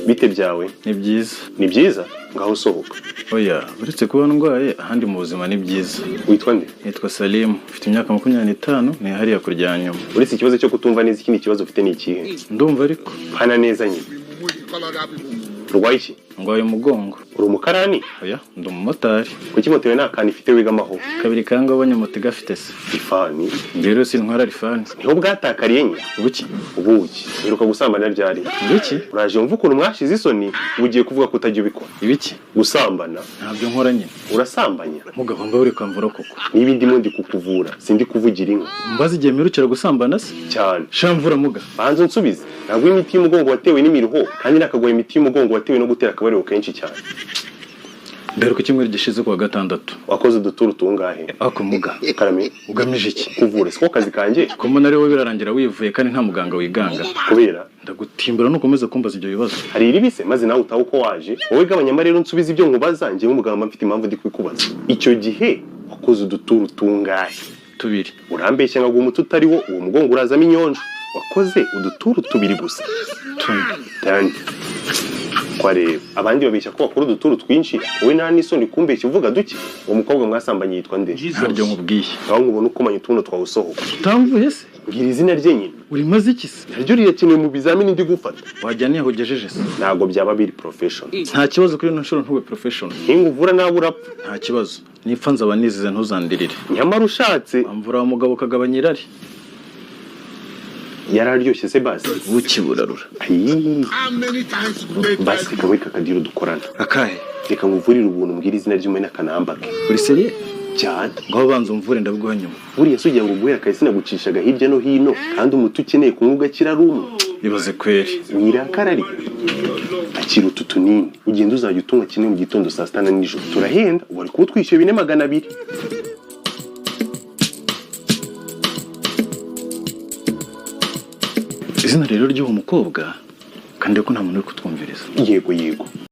bite byawe? Ni byiza. Ni byiza? Ngaho sohoka. Oya, uretse kuba ndwaye ahandi mu buzima ni byiza. Witwa nde? Nitwa Salim, ufite imyaka 25, ni hariya kurya nyuma. Uretse ikibazo cyo kutumva neza ikindi kibazo ufite ni ikihe? Ndumva ariko. Hana neza nyine. Urwaye iki? Ngwaye umugongo. Uri umukarani? Oya, ndi umumotari. Kuki moto yawe nta kantu ifite wigamaho? Kabiri kanga abonye moto igafite se. Ifani? Ngero sintwara rifani. Niho bwatakariye nye? Ubuki? Ubuki. Biruka gusambana ryari? Ubuki? Uraje umva ukuntu mwashize isoni, ugiye kuvuga ko utajya ubikora. Ibiki? Gusambana. Ntabyo nkora nyine. Urasambanya? Mugabo mba uri kwamvura koko. Niba ndimo ndi kukuvura, sindi kuvugira inka. Mbazi igihe mirukira gusambana se? Cyane. Shamvura muga. Banzo nsubize. Ntabwo imiti y'umugongo watewe n'imiruho, kandi nakagoye imiti y'umugongo watewe no gutera akabariro kenshi cyane. Mberuka kimwe gishize kwa gatandatu. Wakoze uduturu tungahe? Ako muga. Karame, ugamije iki? Kuvura siko kazi kanje. Ko mbona rero birarangira wivuye kandi nta muganga wiganga. Kubera ndagutimbura nukomeza kumbaza ibyo bibazo. Hari iribise maze nawe utaho uko waje. Wowe gabanya rero nsubiza ibyo nkubaza ngiye nk'umuganga mfite impamvu ndi kwikubaza. Icyo gihe wakoze uduturu tungahe? Tubiri. Urambeshya ngo umuti utari wo uwo mugongo urazamo inyonjo. Wakoze uduturu tubiri gusa. Tani. Kwa rero abandi babeshya ko bakora uduturu twinshi, wowe nta n'isoni kumbeshya uvuga duke. Uwo mukobwa mwasambanye yitwa nde? Haryo nkubwiye. Aho nkubona ukomanya utuno twawusohoka. Utamvuye se? Ngira izina rye nyine. Uri maze iki se? Naryo rirakenewe mu bizamini ndi gufata. Wajyaniye aho ugejeje se? Ntago byaba biri professional. Nta kibazo kuri nshuro ntube professional. Nkuvura nawe urapfa. Nta kibazo. Nipfa nzaba nizize ntuzandirire. Nyamara ushatse amvura wa mugabo kagabanya irari. Yararyoshye se basi. Bukiburarura. Basi kawe kakadiro dukorana. Akahe? Reka nguvurire ubuntu mbwira izina ry'umena kanambake. Uri seriye? Cyane. Ngaho banza umvure ndavuga nyuma. Buriya sugiye ngo guhera kahise nagucishaga hirya no hino kandi umuti ukeneye kumwuga kirarumwe. Ibaze kweri. Wirakarari. Akira utu tunini. Ugenda uzajya utunga kimwe mu gitondo saa 6 nijoro. Turahenda wari kubutwishyuye 4,200. Izina rero ry'uwo mukobwa kandi ko nta muntu uri kutwumviriza. Yego.